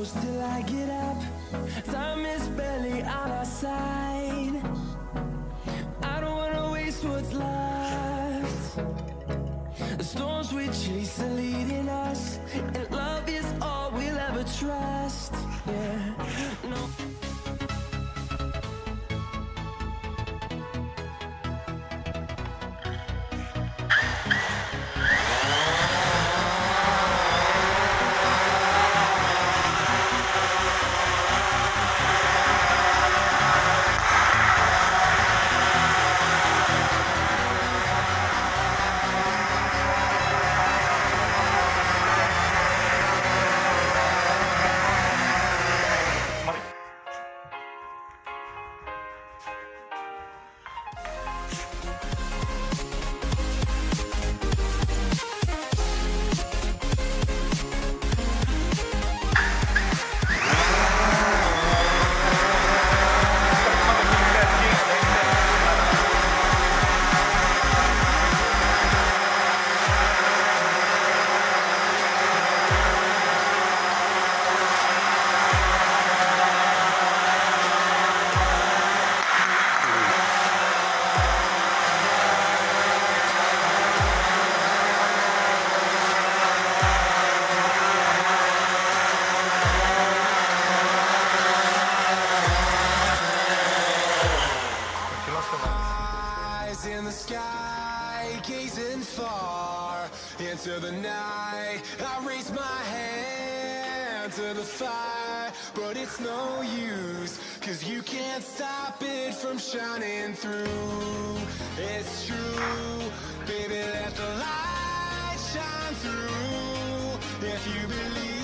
close till I get up. Time is barely on our side. I don't wanna waste what's left. The storms we chase are leading us, and love is all we'll ever trust. Yeah, no. In the sky, gazing far into the night, I raise my hand to the fire, but it's no use, 'cause you can't stop it from shining through. It's true, baby, let the light shine through. If you believe